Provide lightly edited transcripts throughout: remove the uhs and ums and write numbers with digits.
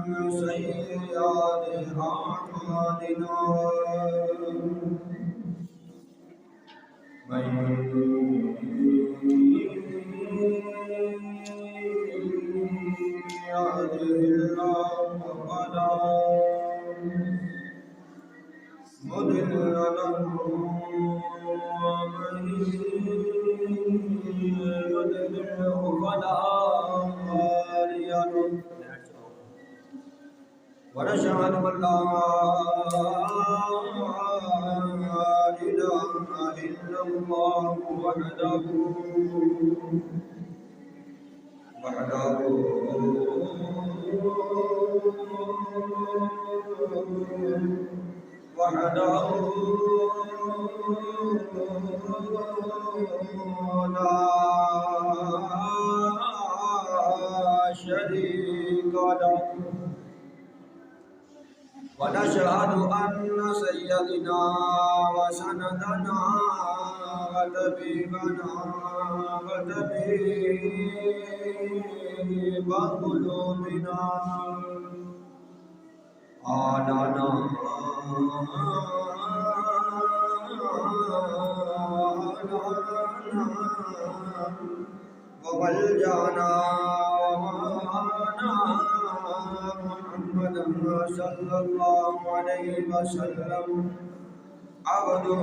سيئات أعمالنا من يهده الله فلا مضل له ومن يضلله فلا هادي له ونشهد أن لا إله إلا الله وحده لا شريك له ونشهد أن سيدنا وسندنا وطبيبنا وطبيب قلوبنا آلنا وملجأنا ومولانا محمدا صلى الله عليه وسلم عبده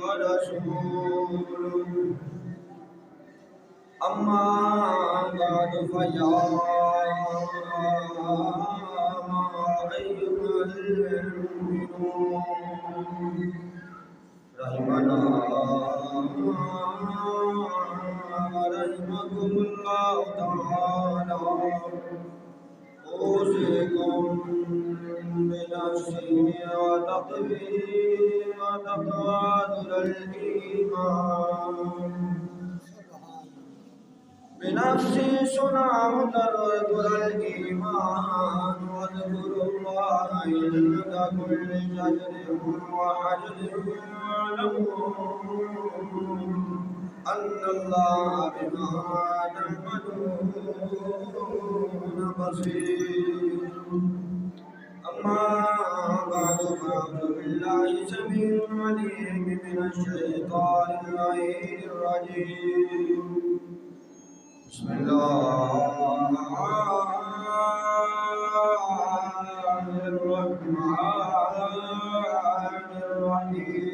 ورسوله أما بعد فيا أيها المؤمنون رحمنا رحمكم الله تعالى أوصيكم بنفسي وتقوى الإيمان بنفسي صنع تذكر الإيمان واذكروا الله عند كل شجر وحجر واعلموا أن الله بما تعملون بصير أما بعد فأعوذ بالله السميع العليم من الشيطان اللعين الرجيم بسم الله الرحمن الرحيم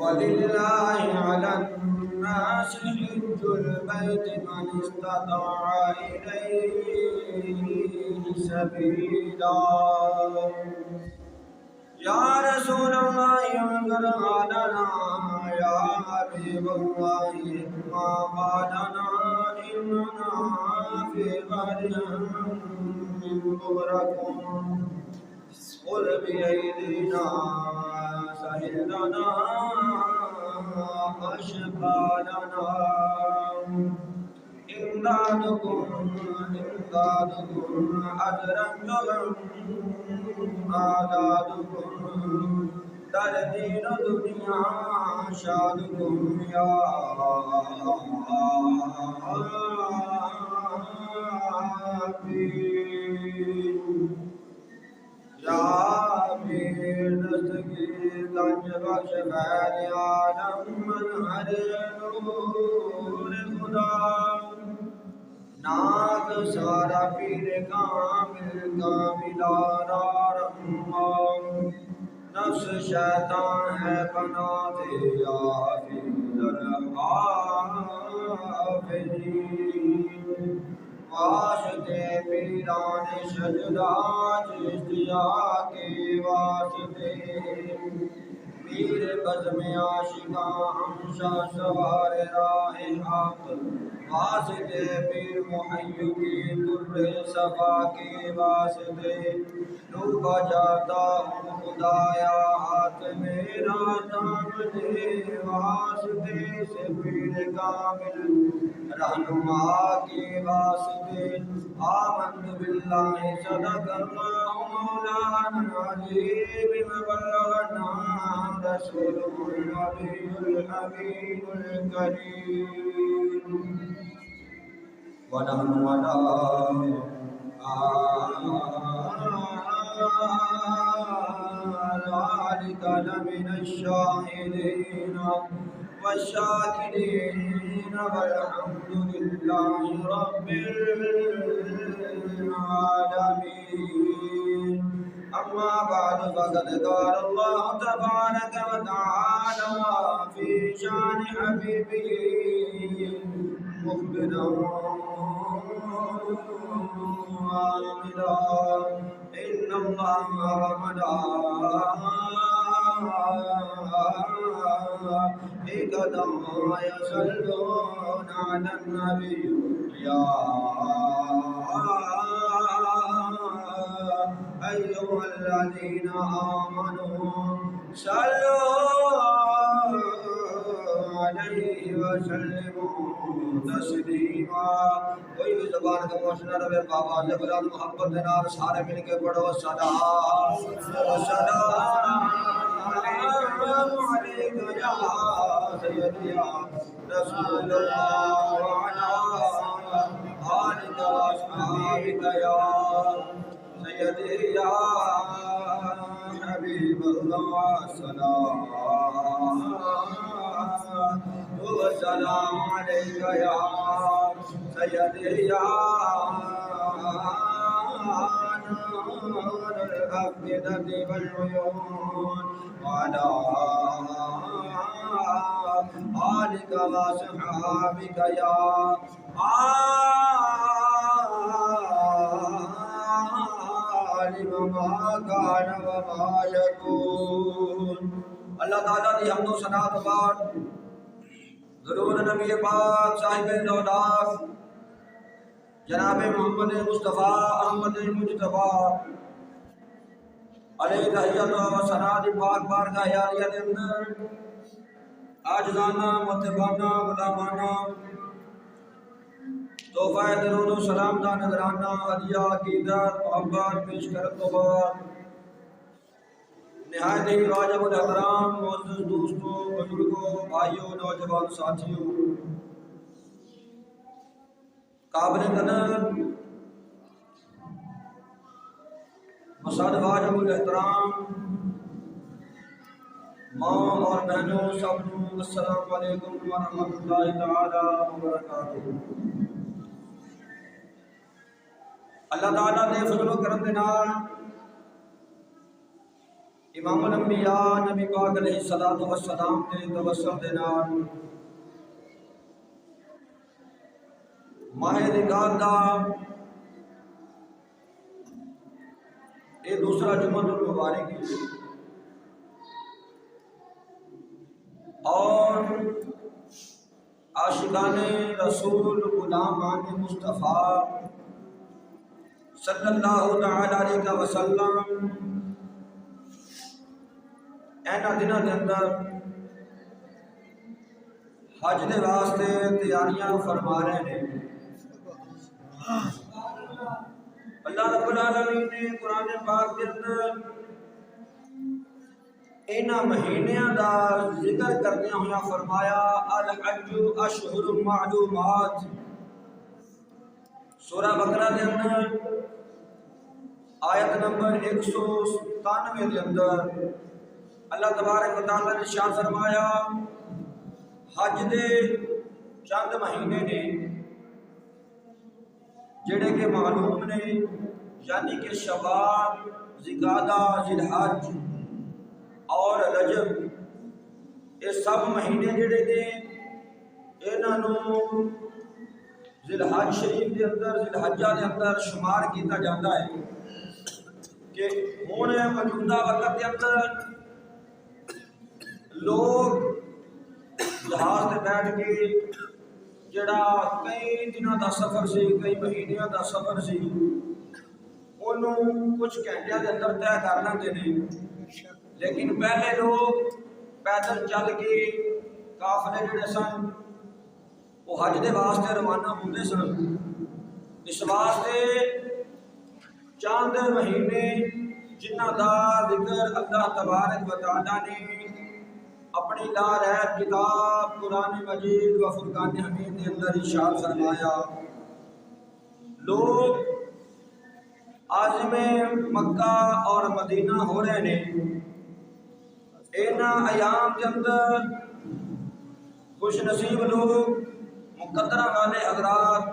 ولله على الناس حج البيت من استطاع إليه سبيلا يا رسول الله انظر لنا يا حبيب الله ما بالنا إننا في غد من مغرقون خذ بأيدينا سهل لنا أشقالنا إمدادكم أجرا جزم آدادكم در دین دنیا شادكم يا پیر دستگیر گنج بخش خیر عالم منہر نور خدا ناک سارا پیر کامل کاملارا رحمان نفس شیطان ہے بنا دے حافظ الحافظین واسطے پیران شجدات اشتیاق کے واسطے پیر بزم عاشقاں ہمشہ سوار راہ حق واسطے پیر محی کی در صفا کے واسطے ڈوبا جاتا ہوں خدایا ہاتھ میرا تام دے واسطے سے پیر کامل رہنما کے واسطے آمنت باللہ صدق اللہ مولانا العظيم وبلغنا رسوله النبي الأمين الكريم ونحن على ذلك لمن الشاهدين والشاكرين والحمد لله رب العالمين. أما بعد فقد قال الله تبارك وتعالى في شان حبيبه مخبرا وآمرا إن الله وملائكته يصلون على النبي يا أيها الذين آمنوا صلوا عليه وسلموا تسلیما. کوئی بھی زبان کا موشنہ رہے بابا سے بلاد محبت نار سارے مل کے پڑھو سلام سلام علیکہ یا سیدی یا رسول اللہ وعلا آلک واصحابک یا سیدی یا حبیب اللہ سلام والسلام عليك يا سيدي يا نور الأفئدة والعيون وعلى آلك وصحابك يا عالم ما كان وما يكون. اللہ تعالیٰ دی حمد و ثنا تو بعد درود نبی پاک صاحب دولت جناب محمد مصطفیٰ احمد مجتبیٰ علیہ تحیت و ثنا دی پاک بارگاہ عالیہ دے اندر عاجزانہ مطلبانہ غلامانہ تحفہ درود و سلام دا نذرانہ ہدیہ عقیدت محبت پیش کرنے تو بعد نہایت ہی واجب الاحترام معزز دوستوں بزرگوں بھائیوں نوجوان ساتھیوں قابل قدر مسعد واجب الاحترام ماں اور بہنوں سب السلام علیکم ورحمۃ اللہ تعالی وبرکاتہ. اللہ تعالیٰ نے فضل و کرم دے نال امام الانبیاء نبی پاک علیہ الصلوۃ والسلام کے توسل دے نال ماہ رمضان دا یہ دوسرا جمعہ المبارک اور عاشقان رسول غلامان مصطفیٰ صلی اللہ تعالی علیہ وسلم اینا دنوں کے اندر حج دے واسطے تیاریاں فرما رہے ہیں. اللہ رب العالمین نے قرآن پاک کے اندر اینا مہینیاں دا ذکر کرنے ہویا فرمایا الحج اشہر معلومات. سورہ بقرہ کے اندر آیت نمبر 197 کے اندر اللہ تبارک و تعالیٰ نے ارشاد فرمایا حج دے چند مہینے نے جڑے کہ معلوم نے یعنی کہ شوال ذوالقعدہ ذوالحج اور رجب یہ سب مہینے جڑے نے انہاں نوں ذوالحج شریف دے اندر ذوالحجہ دے اندر شمار کیتا جاتا ہے کہ ہن موجودہ وقت کے اندر لوگ جہاز تے بیٹھ کے جڑا کئی دنوں دا سفر سی کئی مہینیاں دا سفر سی انہوں کچھ گھنٹیاں دے اندر طے کر لیندے نے. لیکن پہلے لوگ پیدل چل کے قافلے جڑے سن وہ حج دے واسطے روانہ ہوندے سن. اس واسطے چاند مہینے جنہ دا ذکر اللہ تبارک و تعالیٰ نے اپنی لا رحم کتاب قرآن مجید و فرقان حمید کے اندر ارشاد فرمایا، لوگ عازم مکہ اور مدینہ ہو رہے ہیں، اینا ایام کے اندر خوش نصیب لوگ مقدرہ والے حضرات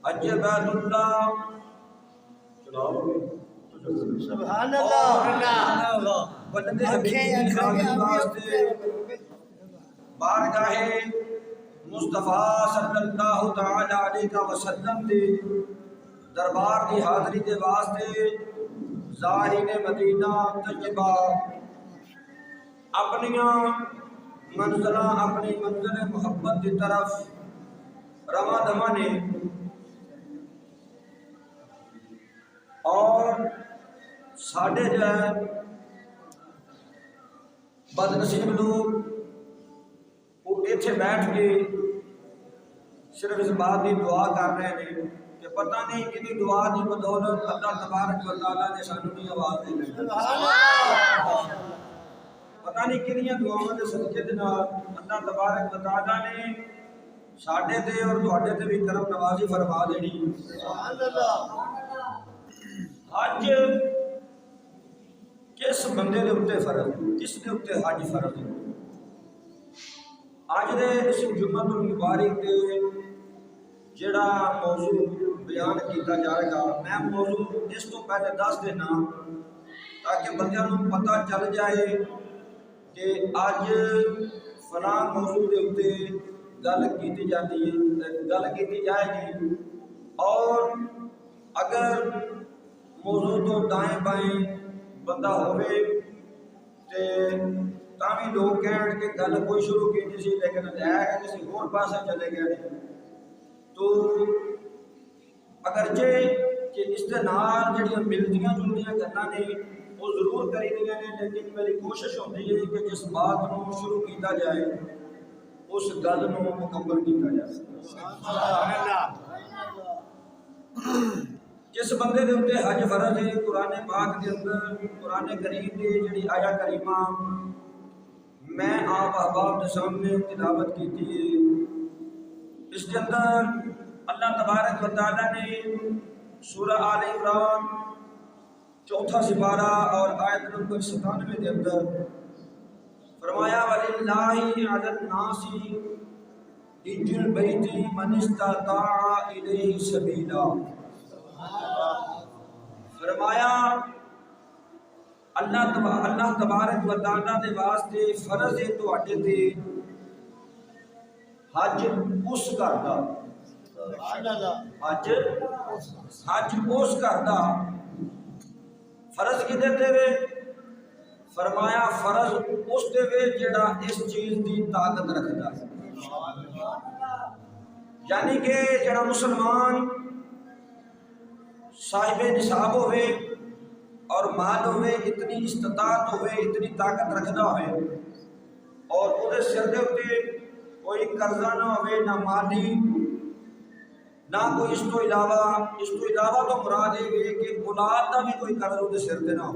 حج بیت اللہ سبحان اللہ بندے حبیب واسطے بارگاہ مصطفیٰ صلی اللہ تعالی علیہ وسلم دے دربار کی حاضری کے واسطے زائرین مدینہ طیبہ اپنی منزلہ اپنی منزل محبت کی طرف رواں دواں نے، اور ساڑھے جو ہے بد نصیب لوگ وہ ایتھے بیٹھ کے صرف اس بات کی دعا کر رہے ہیں کہ پتہ نہیں کتنی دعا کی بدولت اللہ تبارک و تعالیٰ نے سانوں کی آواز دے دی، پتہ نہیں کتنی دعاؤں کے صدقے دے نال اللہ تبارک و تعالیٰ نے ساڈے تے اور تواڈے تے بھی کرم نوازی فرما دینی۔ سبحان اللہ۔ حج کس بندے دے اوتے فرض، کس دے اوتے حج فرض ہے؟ اج دے اس جمعۃ المبارک دے جڑا موضوع بیان کیتا جائے گا، میں موضوع اس تو پہلے دس دینا تاکہ بندیاں نوں پتہ چل جائے کہ اج فلاں موضوع دے اوتے گل کیتی جاتی ہے، گل کیتی جائے گی، اور اگر موضوع تو دائیں بائیں بندہ ہوئے تے تاں لوگ کہن کہ گل کوئی شروع کی سی لیکن لے کے کسی اور پاسے چلے گئے، تو اگرچہ کہ اس دے نال جڑیاں ملدیاں جلدیاں گلاں نے وہ ضرور کری دیاں نے، لیکن میری کوشش ہوتی ہے کہ جس بات نو شروع کیتا جائے اس گل نو مکمل کیتا جائے۔ سبحان اللہ۔ جس بندے دے اوتے حج فرض ہے، قرآن پاک کے اندر قرآن کریم دی جڑی آیا کریمہ میں آپ احباب کے سامنے تلاوت کیتی ہے، اس کے اندر اللہ تبارک و تعالیٰ نے سورہ آل عمران چوتھا سپارہ اور آیت نمبر 97 کے اندر فرمایا وَلِلَّهِ عَلَى النَّاسِ حِجُّ الْبَيْتِ مَنِ اسْتَطَاعَ إِلَيْهِ سَبِيلًا، فرمایا اللہ تبارک و تعالیٰ دے واسطے فرض ہے تواڈے تے حج اس کردا، حج اس کردا، فرض کدے تے وے؟ فرمایا فرض اس تے وے جڑا اس چیز دی طاقت رکھدا ہے، یعنی کہ جڑا مسلمان صاحب نصاب ہوئے اور مال ہوئے، اتنی استطاعت ہوئے، اتنی طاقت رکھدا ہوئے، اور وہ سر دے اوتے کوئی قرضہ نہ ہوئے، نہ مالی نہ کوئی اس تو علاوہ تو مراد ہے کہ اولاد کا بھی کوئی قرض وہ سر دے نہ ہو،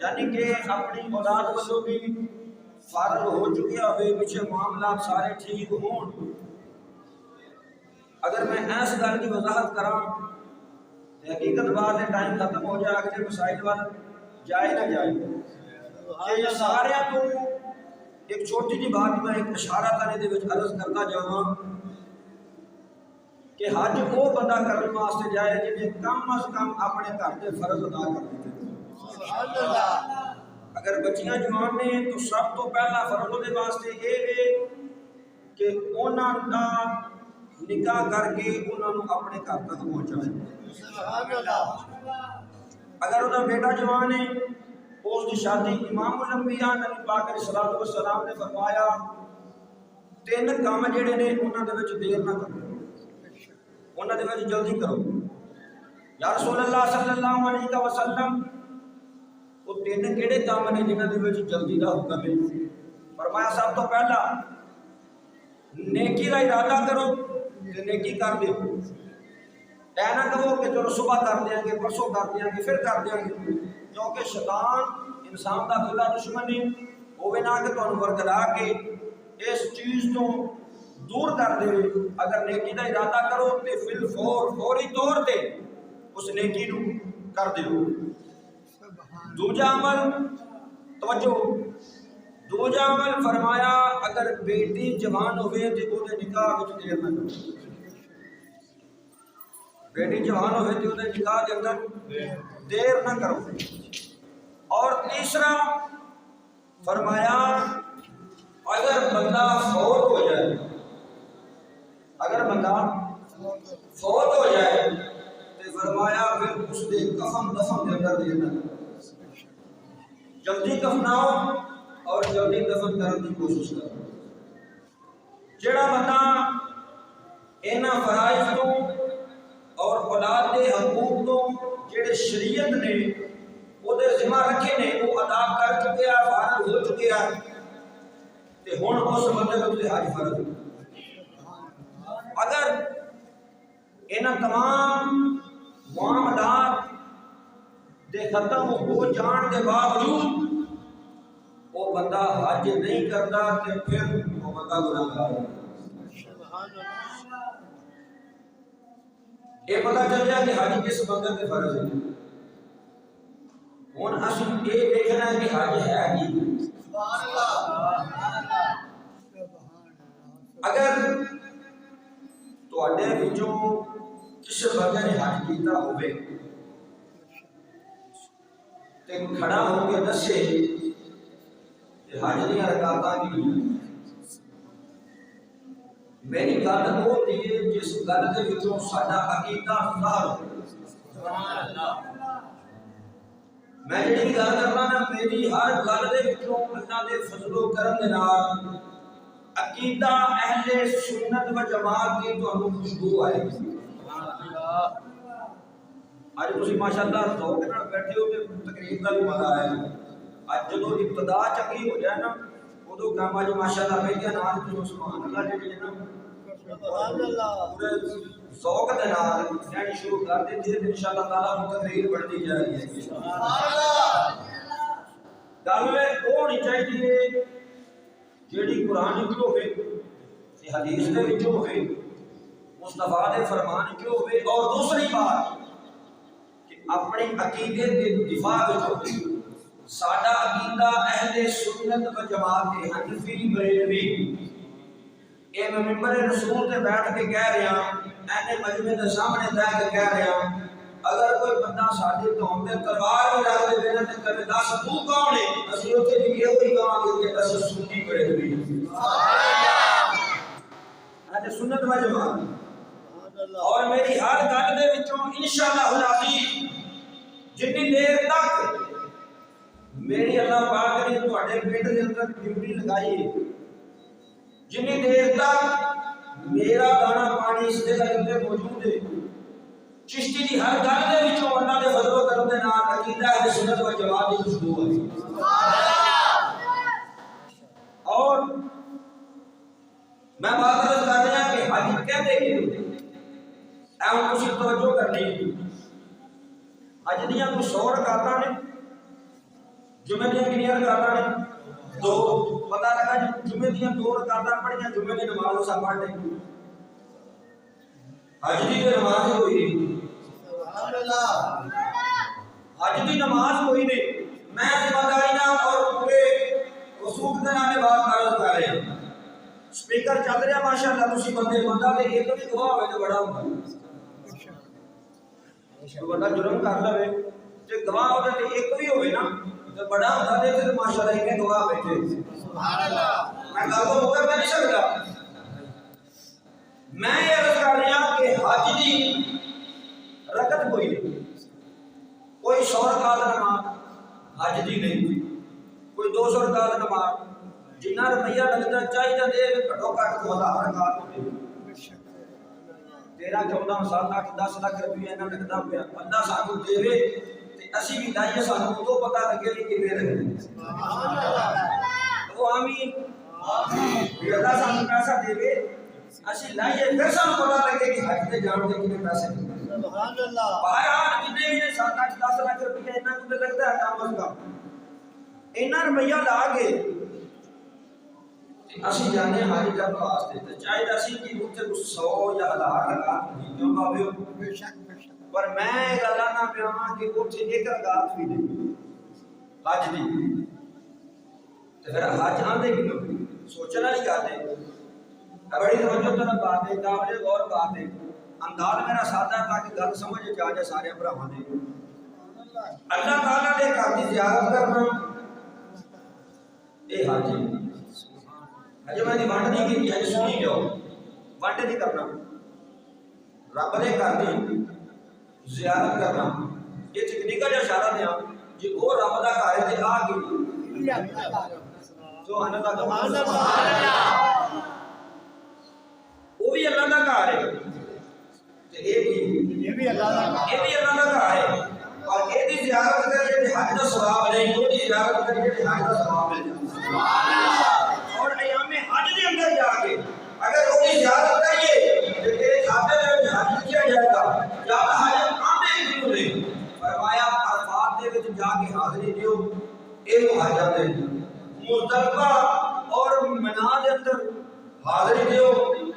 یعنی کہ اپنی اولاد والوں بھی فارغ ہو چکے ہوئے، پیچھے معاملات سارے ٹھیک ہون۔ اگر میں ایس گل کی وضاحت کراں حقیقت بات ہے ٹائم ختم ہو جائے، اگلے مسائل وال جائے نہ جائے، کہ سارے تو ایک چھوٹی جی بات میں ایک اشارہ تانے دے وچ عرض کرتا جاواں کہ حج وہ بندہ کرنے واسطے جائے جنہیں کم از کم اپنے گھر کے فرض ادا کر دیتے۔ اگر بچیاں جوان نے تو سب تو پہلا فرض دے واسطے یہ ہے کہ انہاں دا نکاح کر کے انہاں نوں اپنے گھر تک پہنچائے۔ اگر انہاں بیٹا جوان ہے اس کی شادی امام الانبیاء نبی پاک علیہ الصلوۃ والسلام نے فرمایا 3 کام جڑے نے انہاں دے وچ دیر نہ کرو، انہاں دے وچ جلدی کرو۔ یا رسول اللہ صلی اللہ علیہ وسلم وہ 3 کیڑے کام نے جنہاں دے وچ جلدی دا حکم ہے؟ فرمایا سب تو پہلا نیکی کا ارادہ کرو تے نیکی کر دیو، اے نہ کہو کہ چلو صبح کر دیں گے، پرسوں کر دیں گے، پھر کر دیں گے، کیونکہ شیطان انسان کا خدا دشمن ہے، ہوے نہ کہ تمہیں برگلا کے اس چیز تو دور کر دے۔ اگر نیکی کا ارادہ کرو تو فوری طور تے اس نیکی نو کر دیو۔ دوجا عمل توجہ، دوجا عمل فرمایا اگر بیٹی جوان ہوئے تو وہ نکاح وچ دیر نہ کرو۔ بیٹی جوان ہوئے تو وہ نکاح کے اندر دیر نہ کرو۔ اور تیسرا فرمایا اگر بندہ فوت ہو جائے، اگر بندہ فوت ہو جائے تو فرمایا پھر اس کے کفن دفن کے اندر دیر نہ کرو۔ جلدی کفناؤ اور جلدی دفن کرنے کی کوشش کرو۔ جڑا بندہ انہاں فرائض تو اور اولاد کے حقوق تو جڑے شریعت نے وہ ذمہ رکھے نے وہ ادا کر چکے ہیں، فارغ ہو چکے ہیں، تے ہن اس بندے کو حج فرض۔ اگر انہاں تمام معاملات دے ختم ہو جان کے باوجود وہ بندہ حج نہیں کرتا تے پھر وہ بندہ گناہگار ہے۔ یہ پتہ چل گیا کہ حج کس بندے پہ فرض ہے۔ ہن اصل یہ دیکھنا ہے کہ حج ہے کی۔ اگر تواڈے وچوں کسی بندے نے حج کیتا ہوئے تے کھڑا ہو کے دسے کہ حج دیاں رکعتاں کی میری گل وہ ہوتی ہے جس گل دے وچوں ساڈا عقیدہ ظاہر ہو۔ سبحان اللہ۔ میں جڑی گل کرنا نا میری ہر گل دے وچوں اللہ دے فضل و کرم دے نال عقیدہ اہل سنت و جماعت کی تانوں خوشبو آئے گی۔ سبحان اللہ۔ اج تسی ماشاءاللہ ذوق نال بیٹھے ہو تے تقریر دا بھی مزہ آیا۔ اج جدوں ابتدا چنگی ہو جائے نا ادو کام اج ماشاءاللہ پہلے نال تے سبحان اللہ جڑے نا سبحان اللہ پورے ذوق دے نال کہنا شروع کر دیتی ہے انشاءاللہ تعالی تقریر بڑھتی جائے گی۔ سبحان اللہ۔ گل وہ ہونی چاہیے جیڑی قرآن وچ ہوے تے حدیث دے وچ ہوے مصطفیٰ دے فرمان وچ ہوے، اور دوسری بات کہ اپنے عقیدے دے دفاع وچ ہوے۔ ساڈا عقیدہ اہل سنت و جماعت کے حنفی بریلوی اے میں ممبر رسول تے بیٹھ کے کہہ رہا اہل مجمع دے سامنے بیٹھ کے کہہ رہا اگر کوئی بندہ ساڈے قوم تے تلوار بھی رکھ دے تے کہے دس تو کون ہے، اسی اوتھے بھی یہ کوئی کہاں گے کہ اس سنی بریلوی سبحان اللہ اہل سنت و جماعت۔ اور میری ہر گل دے وچوں انشاءاللہ العزیز جتنی دیر تک میری اللہ پاک نے تواڈے پیٹ دے اندر ڈیوٹی لگائی ہے، جتنی دیر تک میرا دانا پانی اس جگہ اندر موجود ہے، چشتی دی ہر گل دے وچوں اللہ دے فضل و کرم دے نال عقیدہ اہل سنت و جماعت دی خوشبو ہے۔ اور میں بات کر رہا کہ حج کہتے کہ اے تسی توجہ کرنی حج دیاں کوئی 100 رکعتاں نے، جمعے دیاں کنیاں رکعتاں نے؟ 2۔ پتہ لگا جی جمعے دیاں 2 رکعتاں پڑھیاں جمعے دی نماز اسا پڑھ لئی، حج دی تے نماز ہوئی نہیں۔ سبحان اللہ۔ حج دی نماز کوئی نہیں۔ میں ذمہ داری نال اور پورے وثوق دے نال بات کر رہا ہوں۔ سپیکر چل رہا ماشاءاللہ تسی بندے بندہ تے ایک بھی گواہ ہوے تے بڑا ہوندا۔ بندہ جرم کر لے تے گواہ ہوے تے ایک بھی ہوے نا تے بڑا ہوندا تے پھر ماشاءاللہ ایک گواہ بیٹھے۔ سبحان اللہ۔ میں گل کو مکر نہیں سکدا۔ میں یہ عرض کر رہا کہ حج دی رکعت کوئی نہیں، کوئی 100 رکعت نماز حج دی نہیں، کوئی 200 رکعت نماز جنہ روپیہ لگتا چاہیے دے گھٹو گھٹ 1000 رکعت ہوے 13 14 7 8 10 لاکھ روپیہ انہاں لگدا پیا، اللہ سانو دے تے اسی بھی لائیے سانو تو پتہ لگے کہ کنے رہے۔ سبحان اللہ۔ وہ آمین آمین۔ اللہ سانو پیسہ دے اسی لائیے پھر سانو پتہ لگے کہ حج تے جان دے کنے پیسے۔ سبحان اللہ بہرحال جتنے بھی 7-8-10 لاکھ روپیہ اتنا کچھ لگتا ہے کام اس کا اتنا روپیہ لا کے اسی جانے ہماری جب واسطے تو چاہیے اسی کہ اتنے کچھ 100 یا 1000 رکعت بھی کیوں باویو بے شک پر میں گلا نہ پیاواں کہ اتنے ایک رکعت بھی نہیں حج دی تو پھر حج آندے کیوں سوچنا نہیں گاتے بڑی توجہ طرف بات ہے قابل غور بات ہے انداز میرا سادہ تاکہ گل سمجھ آ جائے سارے بھراواں دے اللہ تعالیٰ نے گھر کی زیارت کرنا یہ حج ہے اجے میں ونڈ نہیں کی اج سنی جاؤ ونڈ نہیں کرنا رب نے گھر کی زیارت کرنا یہ تکنیکل اشارہ دیا جی وہ رب دا گھر ہے تے آ گئی سبحان اللہ سبحان اللہ وہ بھی اللہ دا گھر ہے تے یہ بھی اللہ کا کام یہ بھی اللہ دا گھر ہے اور یہ دی زیارت کرے تے حج دا ثواب نہیں وہ دی زیارت کرے تے حج دا ثواب مل جائے سبحان اللہ اور ایام حج دے اندر جا کے اگر وہ دی زیارت کریے تے تیرے کھاتے میں حج کیا جائے گا یا حج آندے کیوں نہیں فرمایا عرفات دے وچ جا کے حاضری دیو اے حج دے مزدلفہ اور منا دے اندر حاضری دیو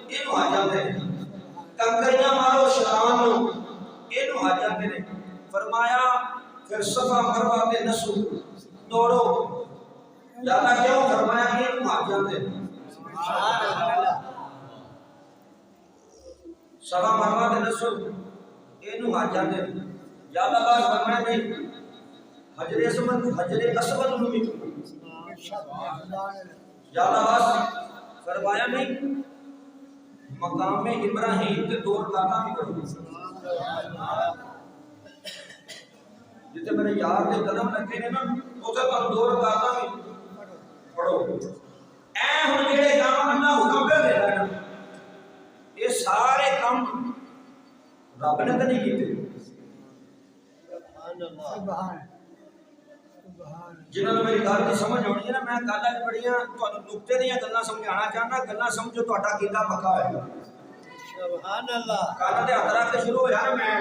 اے حج دے کنکریاں مارو شیطان نو اے حج دے فرمایا پھر صفا مروہ تے نسو دوڑو جانا کیوں فرمایا اے حج دے سبحان اللہ صفا مروہ تے نسو اے حج دے یا اللہ فرمایا نہیں حجر اسود نو بھی یا اللہ فرمایا نہیں مقام ابراہیم کے دور رکعتاں بھی کرو جتے میرے یار دے قدم لگے نے نا اوتھے پر 2 رکعتاں بھی پڑھو اے ہن جڑے کام اللہ حکم پہ دے رہا ہے یہ سارے کام رب نے تے نہیں کیتے سبحان اللہ سبحان جنہوں نے میری گل کی سمجھ آنی ہے نا میں گل اج بڑیاں تانوں نقطے دیاں گلاں سمجھانا چاہنا گلاں سمجھو تہاڈا کیدا پکا ہوئے گا سبحان اللہ کل تے ہتھ رکھ کے شروع ہویا نا میں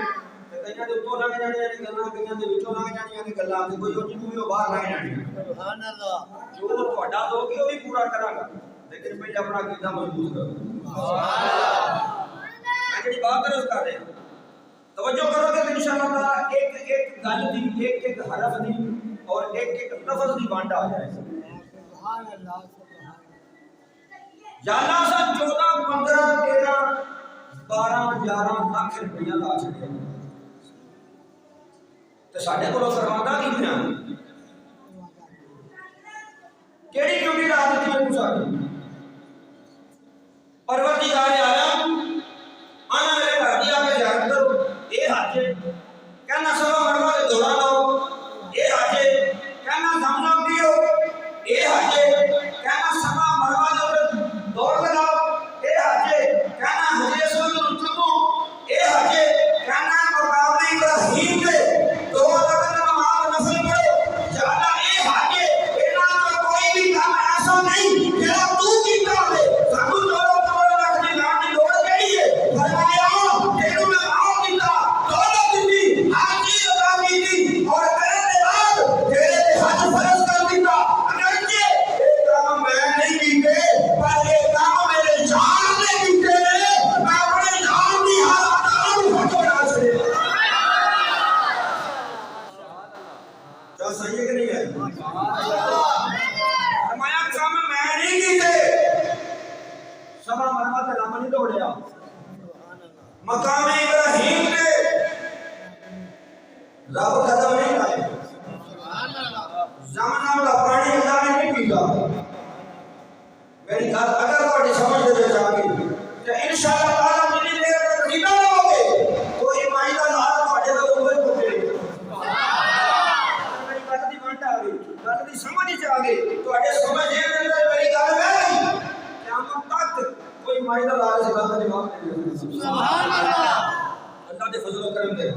تے کئیاں دے اوتوں لنگ جانے نے گلاں کئیاں دے وچوں لنگ جانیاں نے گلاں تے کوئی اونجی مووی باہر لنگ جانی سبحان اللہ جو تہاڈا دو گے وہ بھی پورا کراں گا لیکن پہلے اپنا کیدا مضبوط کرو سبحان اللہ میں جڑی بات عرض کر رہا ہوں توجہ کرو کہ انشاءاللہ تعالی ایک ایک گل دی ایک ایک حرف دی اور ایک ایک لفظ دی بانٹا آ جائے سبحان اللہ یا اللہ سا 14 15 13 12 11 لاکھ روپیہ لا چھڑیا تے ساڈے کولوں فرماندا کی بنا کیڑی ڈیوٹی لا دتی ہے ساڈی پروردگار عالم آنا میرے گھر دی آ کے زیارت کرو اے حج کہنا سوا مروا تے دورا لاؤ اے حج کہنا زمزم پیو اے حج کہنا سوا مروا دے دوڑ لگاؤ اے حج کہنا حج اسود نو چومو اے حج کہنا مقام ابراہیم دے دو رکعت نماز نفل پڑھو جانا اے حج انہاں دا کوئی بھی کام ایسا نہیں جڑا تو کیتا ہے سانو دو لاکھ دی لان دی لوڑ کیڑی ہے فرمایا تینوں میں معاف کیتا دولت دی حاجی ادا کیتی اور کرے دے بعد تیرے تے حج فرض کر دیتا اگرچہ یہ کام میں نہیں کیتے پر یہ کام میرے جان نے کیتے میں اپنے جان دی حالت نال پھٹو نہ چھڑے کیا صحیح ہے کہ نہیں ہے فرمایا کام میں نہیں کیتے سبا مروا تے لم نہیں دوڑیا مقام ابراہیم نے رب قدم نہیں لائے زمانہ کا پانی اللہ نے نہیں پیتا میری گل اگر تھوڑی سمجھ دے جا گئی تو انشاءاللہ تعالی جتنی دیر تک زندہ رہو گے تو یہ مائی کا لال تھوڑے کو اوپر پہنچے میری گل دی وانٹ آ گئی گل دی سمجھ چ آ گئی تھوڑے سمجھ دے اندر میری گل ہے قیامت تک کوئی مائی کا لال سے گل جواب نہیں دے سبحان اللہ اللہ دے فضل و کرم دے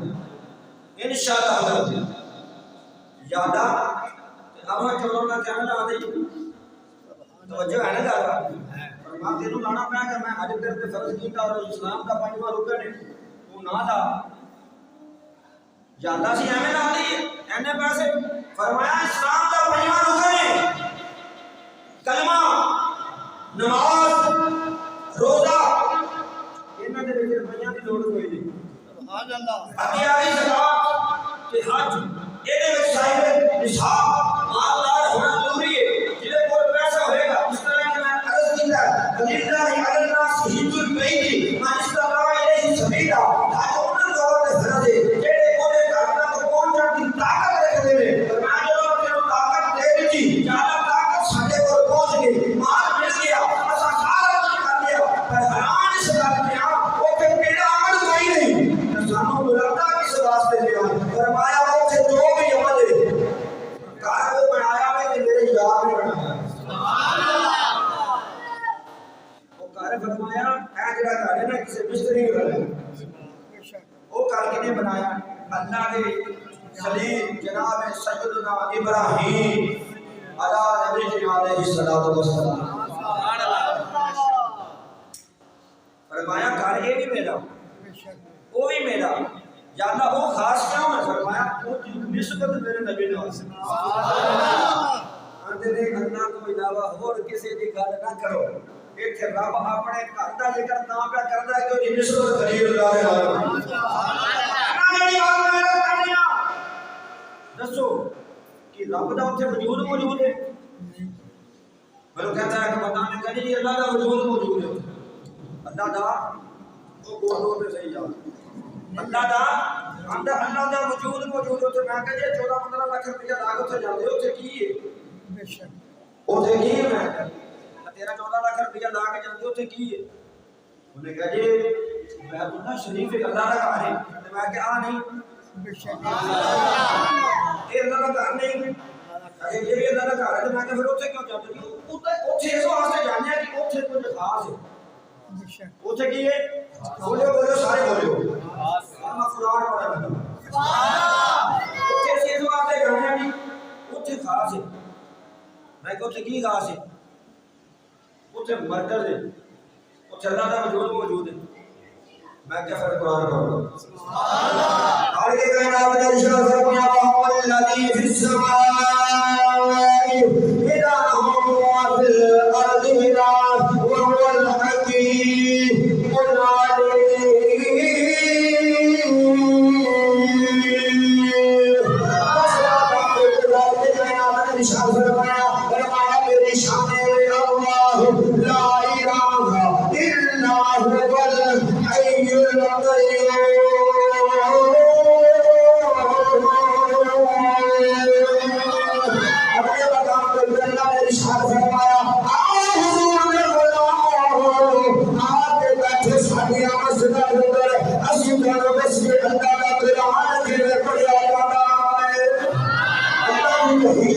انشاءاللہ حضرت یادا اب ہم چلو نہ کہنا چاہتے توجہ ہے نا گالا فرمان تینوں لانا پیا کہ میں حج کرتے فرض کیتا اور اسلام کا پانچواں رکن ہے تو نہ لا جانا سی ایویں نہ دی اینے پیسے فرمایا اسلام دا پنجواں رکن ہے کلمہ نماز روزہ انہاں دے وچ روپیاں دی لوڑ کوئی نہیں سبحان اللہ ابھی آئی زکات تے حج ایدے وچ صاحب نصاب مالدار ہونا ضروری ہے جے کول پیسہ ہوئے گا اس طرح کہ میں عرض کیتا للہ علی الناس حج البیت من استطاع الیہ سبیلا حج انہاں لوگوں دے گھر دے جڑے کولے گھر نہ پہنچن دی طاقت رکھدے نے فرمایا جو تینوں طاقت دے دتی زیادہ طاقت ساڈے کول پہنچ گئی مال مل گیا اساں سارا کچھ کر لیا پر حیران اس گل تے آ اوتھے کیڑا عمل کوئی نہیں سانو بلاتا کس واسطے لیا فرمایا اوتھے جو بھی عمل ہے گھر وہ بنایا ہے کہ میرے یار نے بنایا سبحان اللہ وہ گھر فرمایا اے جڑا گھر ہے نا کسی مستری نے بنایا وہ گھر کنے بنایا اللہ نے خلیل جناب سیدنا ابراہیم علی نبی علیہ الصلوۃ والسلام سبحان اللہ فرمایا گھر یہ بھی میرا وہ بھی میرا یا اللہ وہ خاص کیوں ہے فرمایا وہ نسبت میرے نبی نے اندر اللہ کو علاوہ اور کسی کی گل نہ کرو ایتھے رب اپنے گھر دا ذکر تاں پہ کردا ہے کہ نسبت خلیل اللہ ہے سبحان اللہ دسو کہ رب دا اتنے وجود موجود ہے میرے کہتا ہے کہ بندہ نے کہا جی اللہ دا وجود موجود ہے اللہ دا وہ بولو تے صحیح جا اللہ دا اللہ دا وجود موجود ہے میں کہا جی 14-15 لاکھ روپیہ لاگ اتنے جاندے اتنے کی ہے اتنے کی ہے میں 13-14 لاکھ روپیہ لا کے جاندے اتنے کی ہے انہیں کہا جی میں اللہ شریف اللہ دا گھر ہے میں کہ آ نہیں یہ اللہ کا گھر نہیں یہ بھی اللہ کا گھر ہے میں کہ پھر اتنے کیوں جاتے ہیں اتنے اس واسطے جانے کہ اتنے کچھ خاص ہے اتنے کی ہے بولو سارے بولو میں قرآن پڑھا لگا اتنے اس واسطے جانے کہ اتنے خاص ہے میں کہ اتنے کی خاص ہے اتنے مرکز ہے اتنے اللہ کا وجود موجود ہے میں کیا پھر قرآن پڑھوں سبحان اللہ آگے کہنا اپنے ارشاد فرمایا وَهُوَ الَّذِي فِي السَّمَاءِ إِلَٰهٌ وَفِي الْأَرْضِ إِلَٰهٌ وَهُوَ الْحَكِيمُ الْعَلِيمُ ارشاد فرمایا میری شان ہے اللہ لا الہ الا هو الحی القیوم اپنے مقام پر اللہ نے ارشاد فرمایا آتے بیٹھے ساڈی مسجد کے اندر اسی گھروں میں سے اللہ کا قرآن کے پڑھا جاتا ہے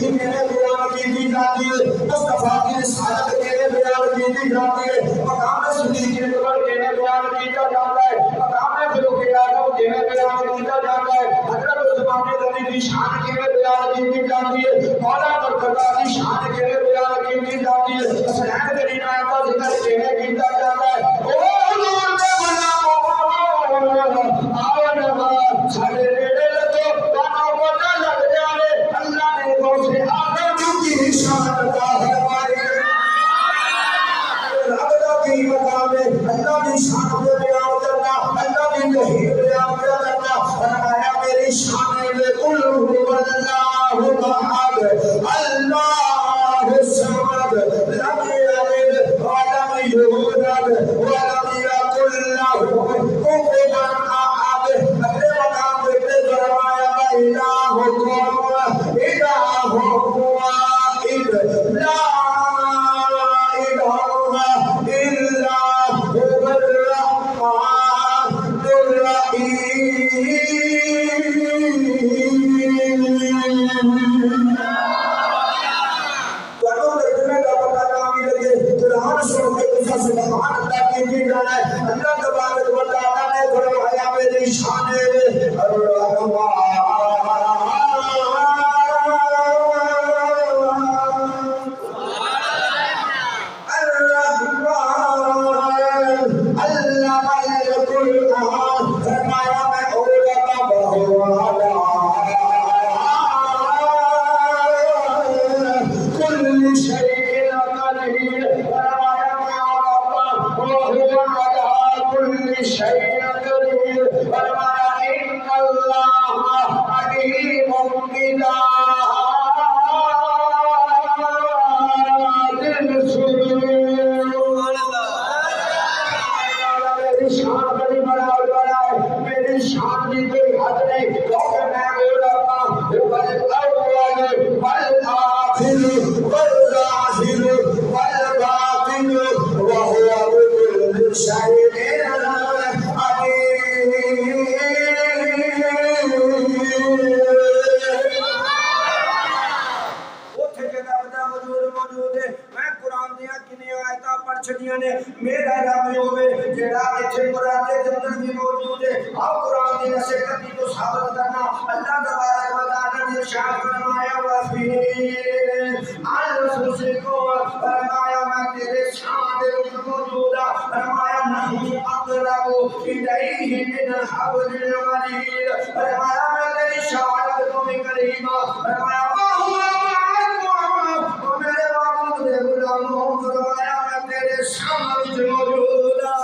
میرے بیان کی جاتی ہے مصطفیٰ کی رسالت میرے بیان کی جاتی ہے مقام صدیق کے اوپر میرے بیان کیا جاتا ہے مقام فاروق اعظم میرے بیان کیا جاتا ہے حضرت عثمان غنی کی شان کے بیان کی جاتی ہے مولا مرتضیٰ کی شان کے بیان کی جاتی ہے حسین غنی کا ذکر کیا جاتا ہے او نور دے بنا آیا نواز سارے نیڑے لگو گانا بولا لگ جائے اللہ نے دوسرے آدم کی شان عطا فرمائی رب کی مقام ہے اللہ کی شان کو بیان کرنا اللہ کی توحید بیان کرنا فرمایا میری شان میں قل هو اللہ احد اللہ الصمد لم یلد ولم یولد فرمایا میں اللہ وهو على كل شيء قدير فرمایا ان اللہ علیم بذات الصدور میری شان بڑی بڑا ہے میری شان کی کوئی حد نہیں کیونکہ میں وہ اللہ والاول والآخر والظاہر والباطن وهو بكل شيء علیم اوتھے جگہ بتا موجود ہے میں قرآن دیاں کنے آیتاں پڑھ چھڑیاں نے میرا رب ہوے جڑا ایتھے قرآن دے اندر بھی موجود ہے آپ قرآن دی نصیحت کو ثابت کرنا اللہ تبارک و تعالی نے ارشاد فرمایا وفی انفسکم فرمایا میں تیرے شان دے وچ موجود ہاں فرمایا نہیں اقرب الیہ من حبل الورید فرمایا میں تیری شان کو بھی قریب ہاں فرمایا میرے باپ دے غلاموں فرمایا میں تیرے سامنے وچ موجود ہاں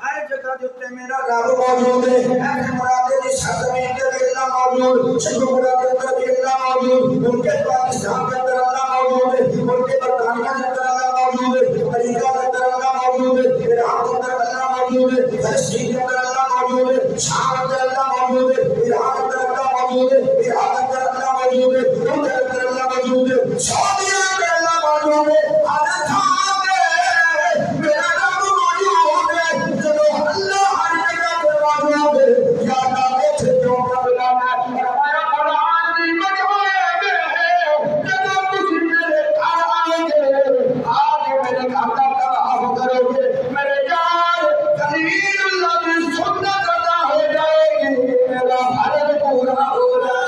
ہر جگہ دے اوتے میرا رب موجود ہے ہر مرادے دی سرزمین تے اللہ موجود شکرہ دے اندر اللہ موجود ان کے پاکستان کے اندر اللہ موجود ہے ان کے برطانیہ کے اندر اللہ موجود ہے امریکہ کے اندر اللہ موجود ہے عراق کے اندر اللہ موجود ہے فلسطین کے اندر اللہ موجود ہے شام کے اندر اللہ موجود ہے ایران کے اندر اللہ موجود ہے عراق کے اندر اللہ موجود ہے ترک کے اندر اللہ موجود ہے سعودیہ کے اندر اللہ موجود ہے ہر تھان پہ میرا رب موجود ہے جب اللہ ہر جگہ پہ موجود ہے یا اللہ سے جو بنا ہے فرمایا قرآن کی مجموعے میں جب تم میرے گھر آئیں گے آگے میرے گھر کا طواف کرو گے میرے یار خلیل اللہ کی سنت ادا ہو جائے گی میرا فرض پورا ہو جائے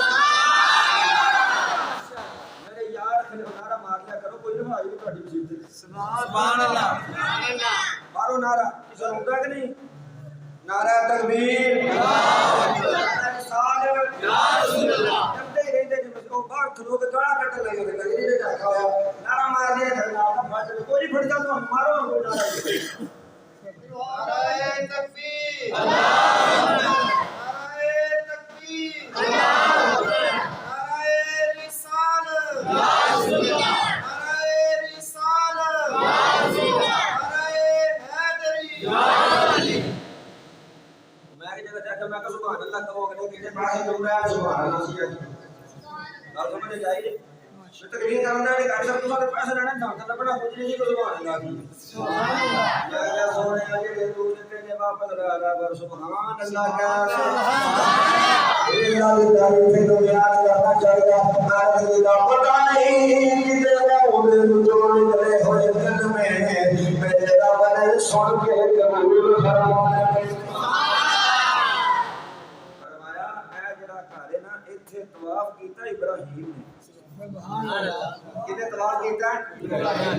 میرے یار خلیل نعرہ مار لیا کرو کوئی نہ آئی تہاڈی مصیبت سبحان اللہ مارو نعرہ کسے ہوتا کہ نہیں نعرہ تکبیر نعرہ رسالت یا رسول اللہ کہتے ہی رہتے جب اس کو باہر کھلو کے گاڑا کٹنے لگے تھے کہیں نہیں جاتا ہوا نعرہ مار دیا تھا نعرہ کوئی پھٹ جاتا ہوں مارو ہم کوئی نعرہ تکبیر نعرہ تکبیر نعرہ رسالت یا رسول اللہ نعرہ رسالت یا رسول اللہ نعرہ حیدری یا علی میں کہ جگہ جا کے میں کہ سبحان اللہ کہو کہ کسی پاسے جو میں سبحان اللہ سیا اور سمجھ جائے تقریر کرنا ہے کہ سب تمہارے پیسے رہنا چاہتا بڑا کچھ نہیں کو سبحان اللہ کی سبحان اللہ یا یا سونے کے تو نے واپس لگا کر سبحان اللہ کا اللہ کی تعریف تو بیان کرنا چاہیے آج کا پتہ نہیں کتنے وہ جو نکلے ہوئے دل میں میرے رب نے سن کے قبول فرمایا فرمایا اے جڑا گھر ہے نا ایتھے طواف کیتا ابراہیم نے سبحان اللہ کنے طواف کیتا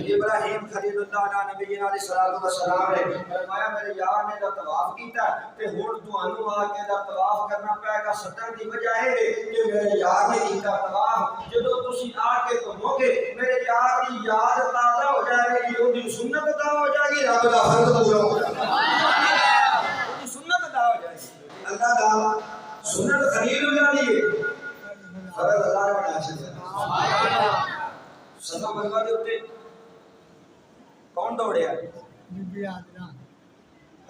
ابراہیم خلیل اللہ علیہ نبینا علیہ الصلوۃ والسلام نے فرمایا میرے یار نے جب طواف کیتا تے ہن تانوں آ کے جب طواف کرنا پے گا سدن دی وجہ ہے کہ میرے یار نے کیتا طواف جدوں تسی آ کے گھومو گے میرے یار دی یاد تازہ ہو جائے گی او دی سنت ادا ہو جائے گی رب دا فرض پورا ہو جائے گا او دی سنت ادا ہو جائے گی اللہ دا سنت خلیل اللہ دی فرض اللہ نے بنایا ہے صفا مروا دے اوتے کون دوڑیا بی بی آمنہ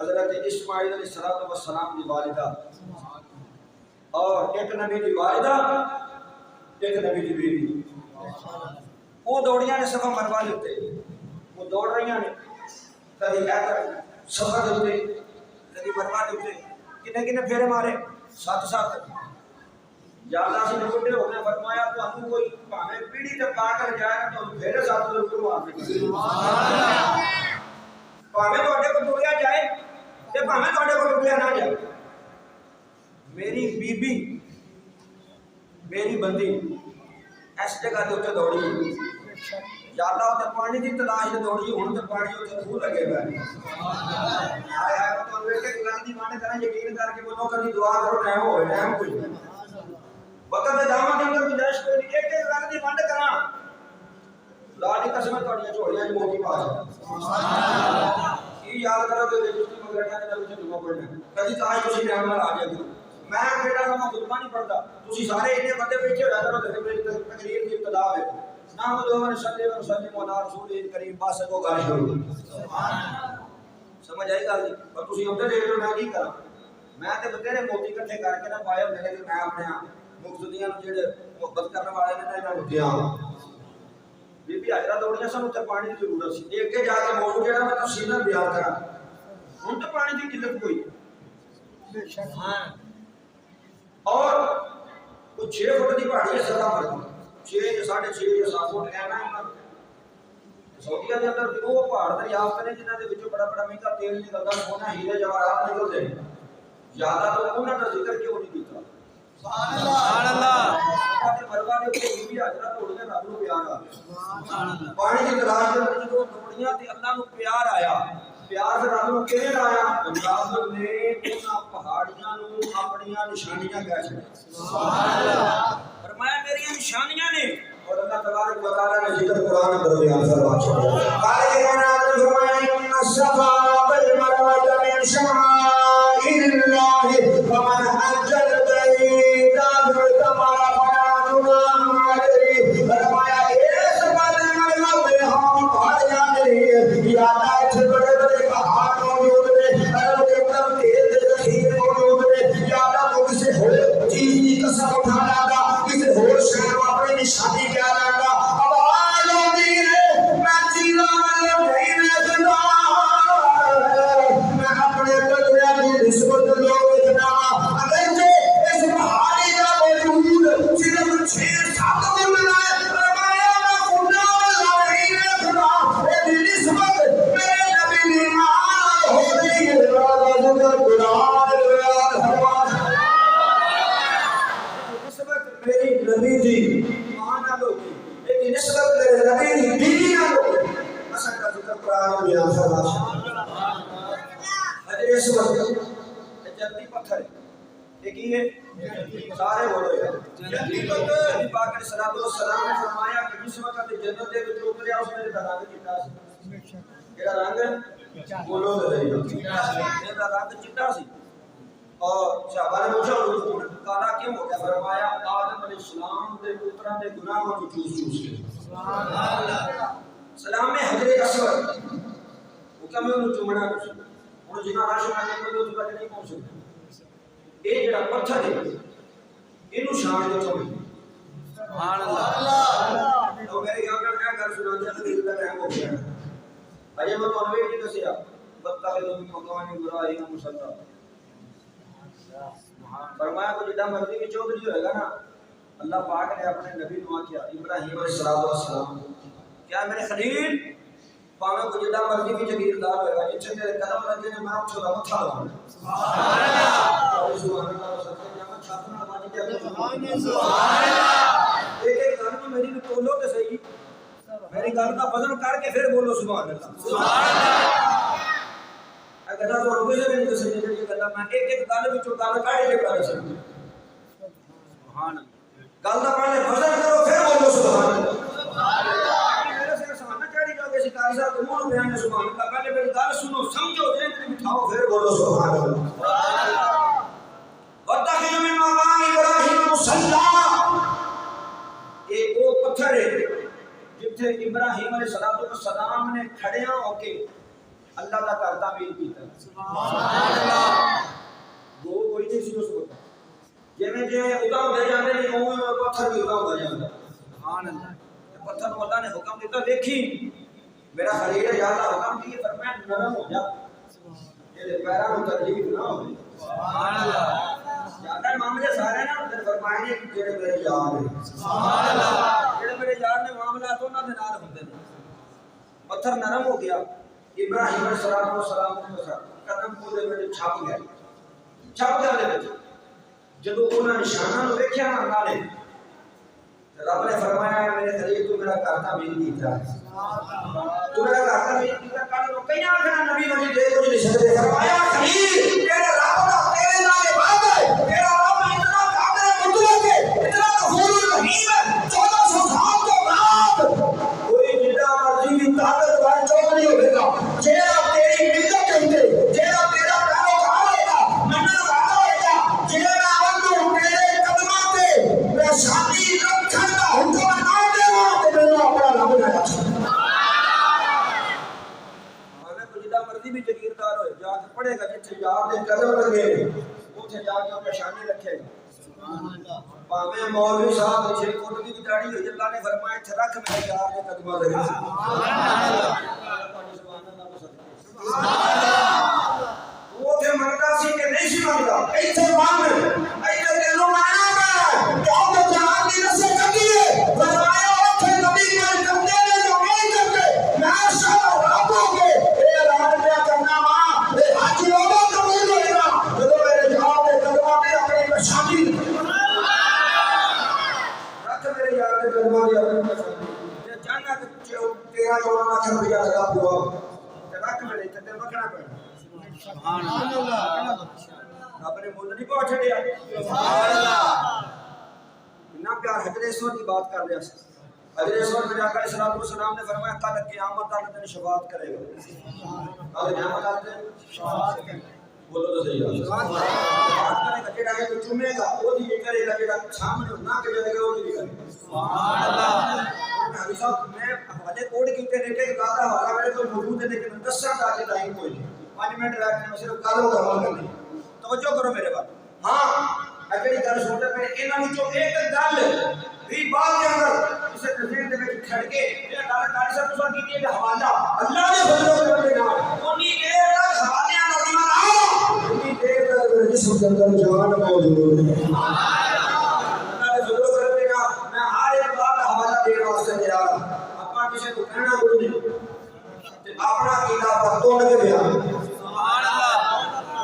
حضرت اسماعیل علیہ الصلوۃ والسلام کی والدہ اور ایک نبی کی والدہ ایک نبی کی بیوی وہ دوڑیاں نے صفا مروا دے اوتے وہ دوڑ رہی ہیں کبھی صفا دے اوتے کبھی مروا دے اوتے کنے کنے پھیرے مارے 7 یا اللہ سے بڑے ہو گئے فرمایا تو ہم کوئی پاویں پیڑھی تے پا کر جائے نا تو پھر ساتھ ضرور مار دے سبحان اللہ پاویں تواڈے کو ٹریا جائے تے پاویں تواڈے کو ٹریا نہ جائے میری بی بی میری بندی اس جگہ تے اوتے دوڑی یا اللہ تے پانی دی تلاش تے دوڑی ہن تے پانی اوتے خو لگے ہوئے ہائے ہائے تو ویکھ کے گل دی مان کرا یقین کر کے بولو کبھی دعا کرو ٹائم ہوئے ٹائم کوئی وقت دامہ کے اندر گنجائش کوئی نہیں ایک گل دی منڈ کراں تھوڑی جھولیاں موتی پا یہ یاد کرو کہ دوسری مگرٹا کے نام سے دعا پڑھنا کبھی تاج تسی ٹائم نال آ جائے گا میں بیٹا نہ خطبہ نہیں پڑھتا تسی سارے اتنے بندے بیٹھے ہو جاتے ہو میری تقریر کی ابتدا ہے نام دو من صلی اللہ علیہ وسلم علی رسول کریم بس کو گل شروع سمجھ آئی گل پر تسی ادھر دیکھ لو میں کی کراں میں تے بتیرے موتی اکٹھے کر کے نہ پائے ہوندے نے کہ میں اپنے مقصدیاں جڑے محبت کرنے والے نے انہاں نوں دیاں بی بی حاجرہ دوڑیاں سن تے پانی دی ضرورت سی ایک کے جا کے موضوع جڑا میں تفصیل نال بیان کراں ہن تے پانی دی قلت کوئی بے شک ہاں اور وہ 6 فٹ کی پہاڑی ہے سدا پر 6 یا 6.5 یا 7 فٹ اینا ہے سعودیہ کے اندر وہ پہاڑ دریافت نے جنہاں دے وچوں بڑا بڑا مہنگا تیل نکلدا سونا ہیرے جواہرات نکلدے زیادہ تو انہاں دا ذکر کیوں نہیں کیتا سبحان اللہ تے مروا دے اوپر بی بی حاجرہ توڑیاں رب نوں پیار آ گیا پانی دی تلاش دے وچ جو توڑیاں تے اللہ نوں پیار آیا پیار سے رب نوں کیویں آیا رب نے انہاں پہاڑیاں نوں اپنیاں نشانیاں کہہ چھڑیا سبحان اللہ فرمایا میری نشانیاں نے اور اللہ تبارک و تعالی نے ذکر قرآن اندر بیان فرما چھڑیا قال کائنات فرمایا ان الصفا والمروہ من شعائر اللہ فمن حج البیت او اعتمر فلا جناح علیہ فرمایا اس پر مروہ پہ ہم پہاڑیاں نہیں یاد ہے بڑے بڑے پہاڑ موجود ہیں اور ایک دم تیز ذخیرے موجود ہیں یاد ہے کسی اور چیز کی قسم اٹھا لاگا کسی اور شے کو اپنی نشانی کیا لاگا اب آلودی ہے میں چیزاں نہیں رکھنا میں اپنے بدلے کی نسبت لوگ اتنا اگر جو اس پہاڑی کا موجود صرف 6-7 دن ہے فرمایا میں خدا والا نہیں رکھنا میری نسبت میرے نبی نے مان ہو گئی ہے راز قرآن نسبت میری نبی دی مان نہ لو لیکن نسبت میرے نبی دی بیوی نہ لو اصل کا ذکر قرآن میں بیان فرما اس وقت جنتی پتھر ایک ہی ہے سارے بولو جنتی پتھر پاک علیہ السلام نے فرمایا کہ جس وقت جنت دے وچ اتریا اس نے رنگ چٹا سی کیڑا رنگ بولو تے دا رنگ چٹا سی اور صحابہ نے پوچھا حضور کالا کیوں ہو گیا فرمایا آدم علیہ السلام دے پتراں دے گناہوں کو چوس کے سبحان اللہ سلام میں حجر اسود حکم ہے انہوں چومنا کچھ انہوں جنہ راشن آنے کو دو نہیں پہنچ سکتے ایک جڑا پتھر ہے انہوں شان دے چومے سبحان اللہ تو میرے یہاں کا کیا کر سنا جاتا ہے کہ ٹائم ہو گیا اجے میں تو انوے کی دسیا بتاؤ مقام ابراہیم مصلی فرمایا کو جتنا مرضی کی چودھری ہوئے گا نا اللہ پاک نے اپنے نبی نو کیا ابراہیم علیہ السلام کیا میرے خلیل پاوے کو جتنا مرضی کی جگیردار ہوئے گا جتنے تیرے قدم لگے نے میں اچھو کا متھا لوں سبحان اللہ سبحان اللہ سب سے جامع چھاپنا باجی کیا سبحان اللہ ایک گل میں میری بولو تے صحیح میری گل کا وزن کر کے پھر بولو سبحان اللہ سبحان اللہ اگر تو روزے میں نہیں دسے جڑی گلاں میں ایک ایک گل وچوں گل کاڑ کے کر سکوں سبحان اللہ گل دا پہلے وزن کرو پھر بولو سبحان اللہ سبحان اللہ میرے سے سبحان نہ چڑھی جاؤ کہ قاری صاحب کو منہ بیان سبحان اللہ پہلے میری گل سنو سمجھو ذہن میں بٹھاؤ پھر بولو سبحان اللہ سبحان اللہ واتخذ من مقام ابراہیم مصلی ایک وہ پتھر ہے جتھے ابراہیم علیہ السلام نے کھڑیاں ہو کے اللہ کا گھر تعمیر کیتا سبحان اللہ دو کوئی نہیں سی اس وقت جویں جویں ادا ہوندے جاندے نے اوویں پتھر بھی ادا ہوندا جاندا سبحان اللہ پتھر نوں اللہ نے حکم دیتا دیکھی میرا خلیل یا اللہ حکم دیے فرمایا نرم ہو جا یہ پیراں نوں تکلیف نہ ہوے سبحان اللہ زیادہ معاملے سارے نا تے فرمائے کہ جڑے میرے یار ہیں سبحان اللہ جڑے میرے یار نے معاملات انہاں دے نال ہوندے نے پتھر نرم ہو گیا ابراہیم علیہ السلام نے قدم کو دے وچ چھپ گیا دے وچ جدوں انہاں نشاناں نوں ویکھیا نا اللہ نے رب نے فرمایا میرے خلیل تو میرا گھر تعمیر کیتا ہے تو میرا گھر تعمیر کیتا کل نو کئی آکھنا نبی نبی دے کچھ نہیں سکدے فرمایا خلیل تیرے رب دا تیرے نال وعدہ ہے تیرا رب اتنا قادر مطلق ہے اتنا غفور رحیم ہے 1400 سال کے بعد کوئی جتنا مرضی جتھے یار دے قدم لگے اوتھے جا کے پریشانی رکھے گا پاویں مولوی صاحب 6 فٹ دی داڑھی ہوئی اللہ نے فرمایا تے رکھ میرے یار دے قدماں دے سبحان اللہ سبحان اللہ اوتھے منگدا سی کہ نہیں سی منگدا ایتھے منگ ایتھے تینوں ماننا کہ جہان دی رسے چنگی ہے فرمایا اوتھے نبی کر کرتے نے جو نہیں کرتے میں سب رب ہو کے اے اعلان پہ کرنا وا اے حج لوگوں قبول ہوئے گا جدوں میرے جہان دے قدماں تے اپنی پریشانی رکھ میرے یار دے قدماں تے اپنی پریشانی تے چاہنا کہ 13-14 لاکھ روپیہ لگا پوا تے رکھ میرے تے رکھنا پڑے سبحان اللہ رب نے مول نہیں پہنچ چھڑیا سبحان اللہ اتنا پیار حضرت اسود کی بات کر رہا سی حضرت اسود میرے آقا علیہ السلام نے فرمایا کل قیامت والے دن شفاعت کرے گا کل قیامت والے دن شفاعت کرے گا بولو تو صحیح شفاعت کرے گا جڑا ہے تو چومے گا وہ بھی کرے گا جڑا سامنے نہ کہ جائے گا وہ بھی کرے گا سبحان اللہ حضرت صاحب میں حوالے کوڈ کیتے نے کہ زیادہ حوالہ میرے کو موجود ہے لیکن دساں دا کے ٹائم کوئی نہیں 5 منٹ رکھنے میں صرف کالوں کا عمل کرنی توجہ کرو میرے بات ہاں اگلی گل سنتے پہ انہاں وچوں ایک گل بھی بات کے اندر اسے تصویر دے وچ کھڑ کے یہ گل کر سب تو کی ہے حوالہ اللہ دے فضل و کرم دے نال اونی دیر تک حوالے دا ایمان آ اونی دیر تک میرے جسم کے اندر جان موجود ہے اللہ دے فضل و کرم دے نال میں ہر ایک بات دا حوالہ دین واسطے تیار ہوں اپنا کسی کو کہنا کوئی نہیں اپنا عقیدہ پر توڑ کے بیان سبحان اللہ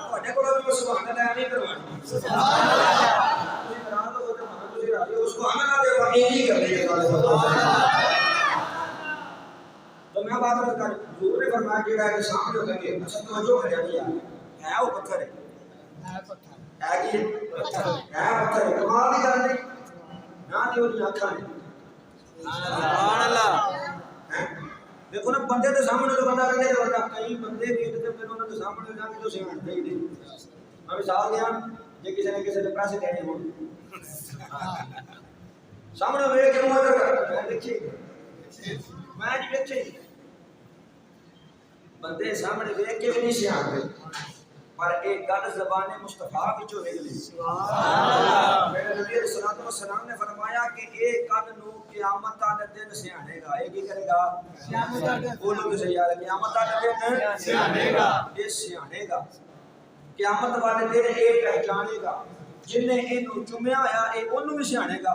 تواڈے کول بھی سبحان اللہ نہیں کروانی سبحان اللہ تسی کرا دو تے تسی راضی اس کو ہمیں نہ دے پائی نہیں کرنی ہے تو میں بات کر حضور نے فرمایا کہ ہے سامنے ہو کے اچھا توجہ کریا نہیں ہے وہ پتھر ہے پتھر ہے کہ پتھر ہے کمال دی گل نہیں نہ دیو دی اکھاں سبحان اللہ دیکھو نا بندے دے سامنے تو بندہ کہے ورنہ کئی بندے بھی تے پھر انہاں دے سامنے جا کے تو سمجھتے ہی نہیں میں مثال دیاں جے کسی نے پیسے دینے ہون سامنے ویکھ کے منہ کر میں دیکھی میں نہیں دیکھی بندے سامنے ویکھ کے بھی نہیں سیاںتے پر ایک گل زبان مصطفیٰ وچوں نکلی سبحان اللہ میرے نبی علیہ الصلوۃ والسلام نے فرمایا کہ ایک گل نو قیامت والے دن سیانے گا یہ کی کرے گا قیامت والے دن بولو کہ صحیح ہے قیامت والے دن سیانے گا یہ سیانے گا قیامت والے دن یہ پہچانے گا جن نے اینو چومیا آیا اے اونوں بھی سیانے گا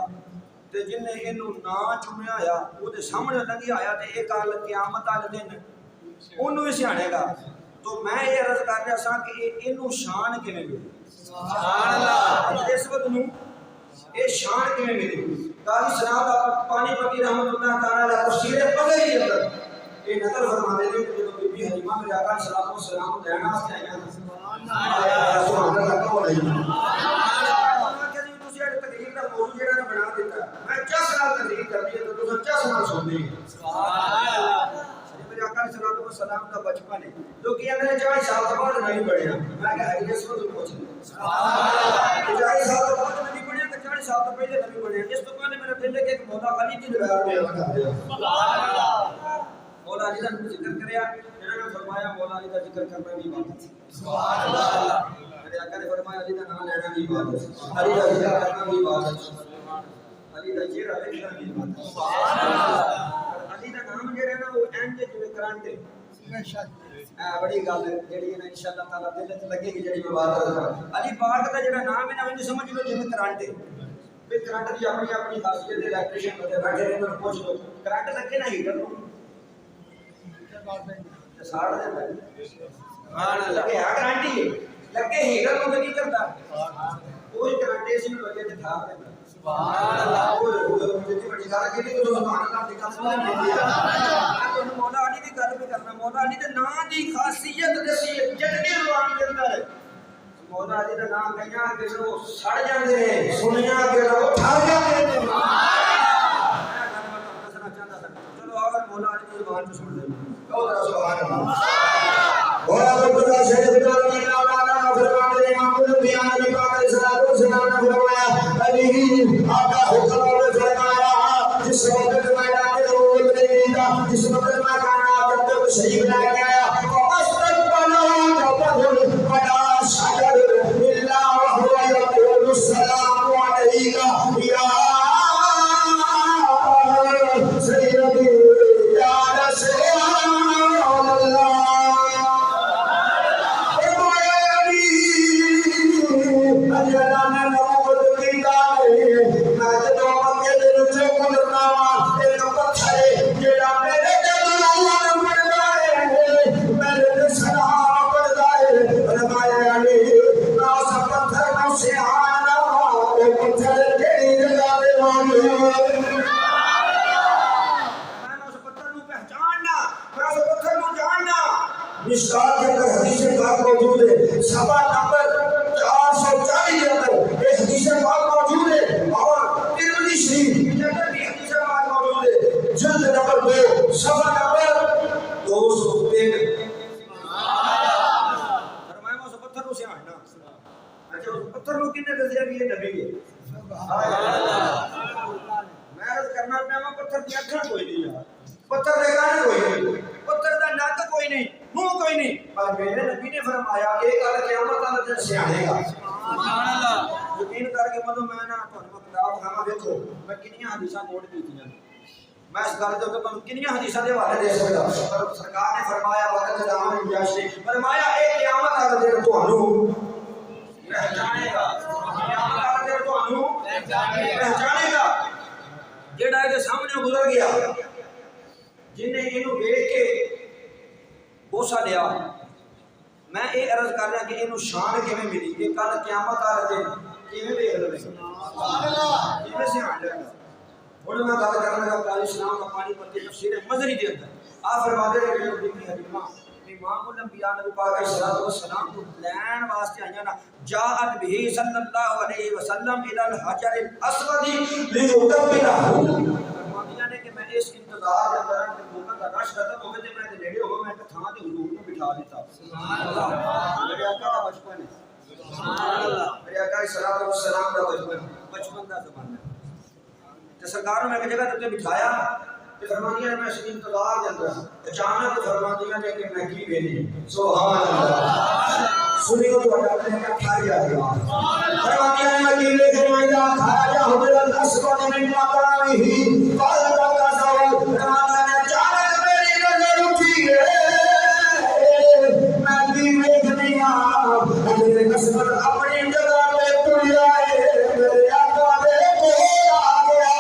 تے جن نے اینو نہ چومیا آیا او دے سامنے لگی آیا تے ایک گل قیامت والے دن اونوں بھی سیانے گا تو میں یہ عرض کر رہا سا کہ اینو شان کیویں ملی سبحان اللہ اس وقت نو اے شان کیویں ملی قاضی صاحب پانی پتی رحمت اللہ تعالی علیہ تفسیر پڑھے ہی اندر یہ نظر فرماتے ہیں کہ جب بی بی حلیمہ میرے آقا صلی اللہ علیہ وسلم لینا واسطے آئیاں سبحان اللہ سبحان اللہ کو علیہ کہ تسی اے تقریر دا موضوع جڑا بنا دیتا میں 10 سال تقریر کر دی تو تسی 10 سال سننی سبحان اللہ میرے آقا صلی اللہ علیہ وسلم کا بچپن ہے جو کہ اندر 40 سال بعد نہیں پڑھیا میں کہ ہے اس کو پوچھ سبحان اللہ 40 سال بعد نہیں پڑھیا کہ 40 سال تو پہلے نہیں پڑھیا اس تو پہلے میرے دل کے مولا علی کی روایت بیان کر دیا سبحان اللہ مولا علی کا ذکر کریا انہوں نے فرمایا مولا علی کا ذکر کرنا بھی عبادت ہے سبحان اللہ میرے آقا نے فرمایا علی کا نام لینا بھی عبادت ہے علی کا ذکر کرنا بھی عبادت ہے علی کا چہرہ دیکھنا بھی عبادت ہے سبحان اللہ علی کا نام جڑا ہے نا وہ اینڈ جو کرانتے بڑی گل جڑی ہے نا انشاءاللہ تعالی دل تے لگے گی جڑی میں بات کر رہا علی پاک دا جڑا نام ہے نا وہ سمجھ لو جے کرانتے بھی کرنٹ دی اپنی اپنی خاصیت ہے الیکٹریشن بندے بیٹھے رہندے انہوں پوچھ لو کرنٹ لگے نا ہیٹر نوں ساڑ دیتا ہے سبحان اللہ یہ کرنٹ ہی ہے لگے ہیٹر نوں کی کرتا کوئی کرنٹ اسی نوں لگے تے تھا دیتا سبحان اللہ وہ جتنی بڑی گل کیتی تو سبحان اللہ دی قسم نہیں دی تو مولا علی دی گل بھی کرنا مولا علی دے نام دی خاصیت دسی جتنی زبان دے اندر مولا علی دا نام کہیا کہ وہ سڑ جاندے نے سنیا کہ وہ ٹھار جاندے نے چلو اور مولا علی دی زبان تو سن لے سبحان اللہ اور اللہ شریف تعالی اللہ فرمان دے امام الانبیاء نبی پاک علیہ الصلوۃ والسلام نے فرمایا علی آقا حکم نے فرمایا جس وقت میدان رول میں تھا جس وقت میں کھانا جب تک شریف لے کے آیا تو استقبال جب بڑا مشکات کے اندر حدیث پاک موجود ہے، صفحہ نمبر 440 کے اندر یہ حدیث پاک موجود ہے، اور ترمذی شریف کے اندر بھی حدیث پاک موجود ہے، جلد نمبر 2 صفحہ نمبر 203۔ فرمایا وہ پتھر کو سیاں نا، اچھا اس پتھر کو کنے دسیا کہ یہ نبی ہے؟ میں عرض کرنا پیا پتھر کی اکھاں کوئی نہیں یار، پتھر دے کانے کوئی نہیں، پتھر دا نک کوئی نہیں، منہ کوئی نہیں، پر میرے نبی نے فرمایا ایک گل قیامت والے دن سیانے گا۔ سبحان اللہ۔ یقین کر کے مطلب میں نا تھانوں کتاب کھانا دیکھو میں کنیاں حدیثاں نوٹ کیتیاں، میں اس گل دے اوپر کنیاں حدیثاں دے حوالے دے سکدا، پر سرکار نے فرمایا وقت جامن جاشی، فرمایا اے قیامت والے دن تانوں پہچانے گا، قیامت والے دن تانوں پہچانے گا، جیڑا اے سامنے گزر گیا، جن نے اینو دیکھ کے بوسا لیا، میں یہ عرض کر رہا کہ اینو شان کیویں ملی، کہ کل قیامت والے دن کیویں دیکھ لوے، سبحان اللہ، کیویں سیاں لے گا۔ ہن میں گل کرنا لگا قاری اسلام کا پانی پتی تفسیر مظہری دے اندر آپ فرماتے ہیں کہ بی بی حلیمہ امام الانبیاء نبی پاک علیہ الصلوۃ والسلام کو لین واسطے آئیاں نا، جاءت به صلی اللہ علیہ وسلم الی الحجر الاسود لیقبلہ، فرمایا نے کہ میں اس انتظار کے اندر کہ لوگوں کا رش ختم ہو گئے تے میں نیڑے ہو میں ایک تھاں تے حضور کو بٹھا دیتا، سبحان اللہ، میرے آقا کا بچپن ہے، سبحان اللہ، میرے آقا علیہ الصلوۃ والسلام کا بچپن دا زمانہ ہے، تے سرکار نے ایک جگہ تے بٹھایا تے فرمایا میں اس انتظار دے اندر اچانک فرمایا نے کہ میں کی ویلی، سبحان اللہ، سنیو تو اپنے کا کھا گیا، سبحان اللہ، فرمایا نے مدینے کے میدان کھایا جا حضرت الاسود من مقامہ فالقا زوال، فرمایا نے اچانک میری نظر اٹھی ہے، میں بھی دیکھنی حضرت الاسود اپنی جگہ پہ ٹر آئے، میرے آقا دے کول آ گیا،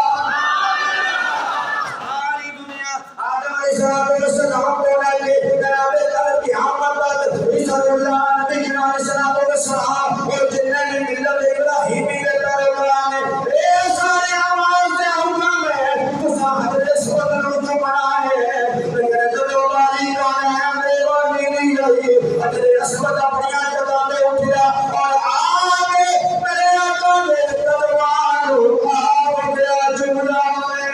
ساری دنیا آدم علیہ السلام کو لے کے جناب کل قیامت تک عیسی اللہ نبی علیہ الصلوۃ والسلام اور جنہیں ملت ابراہیمی کے پیروکار نے اے سارے آواز سے حکم ہے تو حضرت اسود کو بنائے، لیکن جو باری کا نام دیوانی نہیں رہی، حضرت اسود اپنی جگہ پہ اٹھیا اور آگے میرے آقا نے تلوار اٹھا گیا جملہ میں،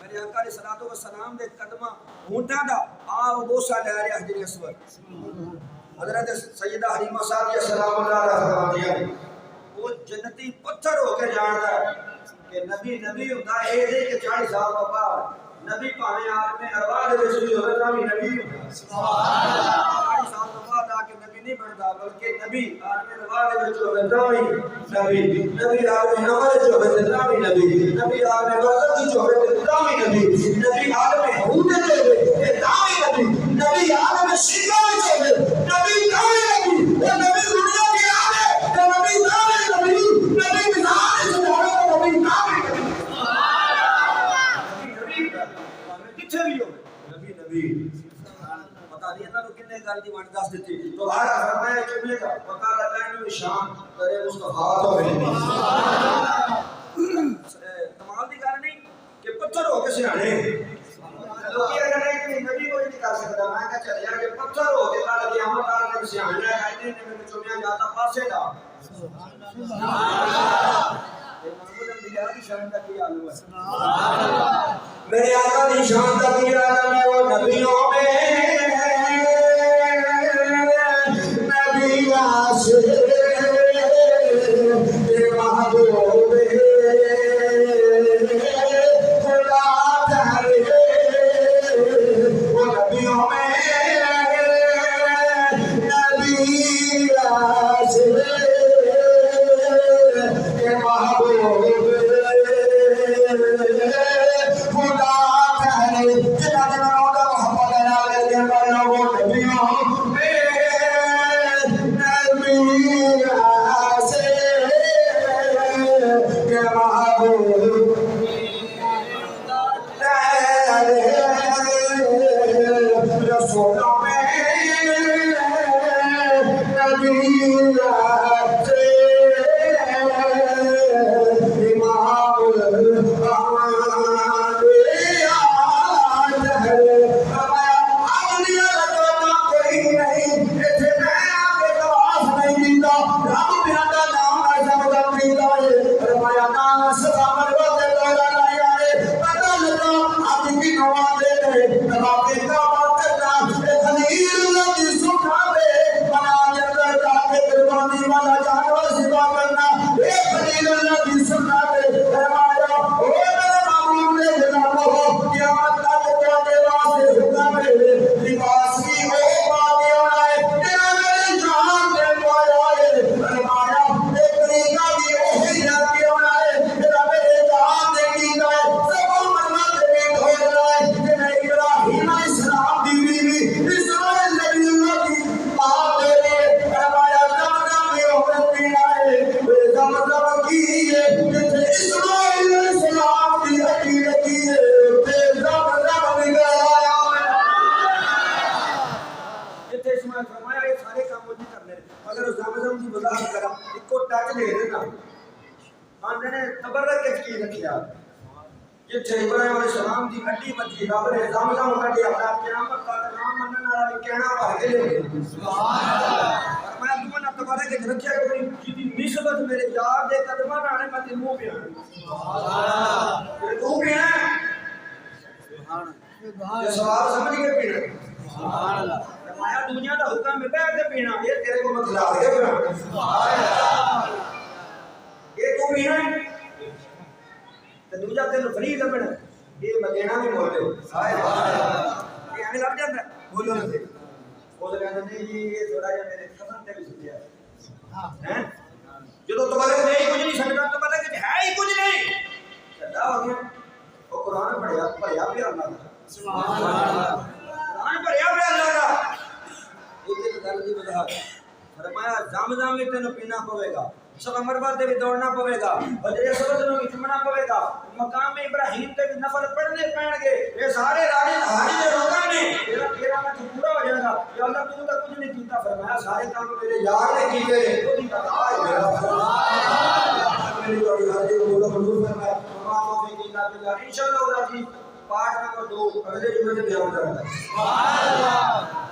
میرے آقا علیہ الصلوۃ والسلام دے قدماں ہونٹاں دا آ بوسا لے رہے حضرت اسود، حضرت سیدہ حلیمہ سعدیہ سلام اللہ علیہ فرماتی ہیں وہ جنتی پتھر ہو کے جانتا ہے کہ نبی نبی ہوتا ہے، اے کہ 40 سال کا بعد نبی پانے عالم ارواح دے وچ بھی ہوتا ہے، نبی ہوتا ہے، سبحان اللہ، 40 سال کے بعد آ کے نبی نہیں بنتا بلکہ نبی عالم ارواح دے وچ ہوتا ہے، نبی نبی عالم نور وچ ہوتا ہے، نبی نبی عالم برزخ وچ ہوتا ہے، نبی نبی عالم حود وچ ہوتا ہے، نبی نبی عالم شیعہ وچ ہوتا ہے، نبی نبی نبی دنیا کے آلے نبی نبی نبی مثال سے بڑا نبی نبی کتھے بھی ہوئے نبی نبی پتہ نہیں انہاں نوں کنے گل دی ونڈ دس دتی تو ہر فرمایا جملے کا پتہ لگا انہوں شان کرے مصطفیٰ تو ہے، کمال دی گل نہیں کہ پتھر ہو کے سیانے لوگ یہ کہتے ہیں کہ نبی کوئی نہیں کر سکتا، میں کہا چلیا کہ پتھر ہو کے کل قیامت آ کے سیانے کہتے ہیں کہ میں چنیا جاتا پاسے دا، سبحان اللہ، محمود انبیاء کی شان کا کیا عالم ہے، میرے آقا کی شان کا کیا عالم ہے، وہ نبیوں میں نبی آسے محبوب خدا تھارے، وہ نبیوں میں نبی آسے محبوب خدا تھارے، جنہاں جنہاں دا محبت ہے کی رکھیا جتھے ابراہیم علیہ السلام دی ہڈی بچی رب نے زمزم کڈی اپنا قیامت تک نام منن والا بھی کہنا بھر کے لے سبحان اللہ میں تمہیں نہ تبارک کے رکھیا کوئی جی نسبت میرے یار دے قدماں نال میں تے منہ پیا سبحان اللہ تو پینا سبحان اللہ یہ سوال سمجھ کے پینا سبحان اللہ فرمایا دنیا دا حکم ہے بیٹھ کے پینا یہ تیرے کو مت لا کے پینا سبحان اللہ یہ تو پینا تے دوجا تینوں فری لبنا یہ مدینہ بھی بولتے ہائے یہ ہمیں لگ جاتا بولو نہ تے وہ کہندے نہیں جی یہ تھوڑا جہا میرے خزن تے بھی سجیا ہے ہیں جدوں تمہارے نہیں کچھ نہیں سمجھدا تو پتہ کہ ہے ہی کچھ نہیں چلا ہو گیا وہ قرآن پڑھیا پہ اللہ سبحان اللہ قرآن پڑھیا پہ اللہ دا ایک گل دی وضاحت فرمایا زمزم میں تینوں پینا پوے گا صبح مربع تے بھی دوڑنا پوے گا بدر اسود نوں اٹھنا پوے گا مقام ابراہیم تے بھی نفل پڑھنے پڑن گے یہ سارے راجے حاجی دے روکا نے تیرا میں پورا ہو جائے گا یا اللہ تو کچھ نہیں کیتا فرمایا سارے کام میرے یار نے کیتے نے خود ہی بتا میرا سبحان اللہ میری جوڑی حاجی کو بولو حضور فرمایا تمام بھی کیتا بلا انشاءاللہ راضی پاٹ نمبر 2 اگلے جمعے میں بیان کرنا سبحان اللہ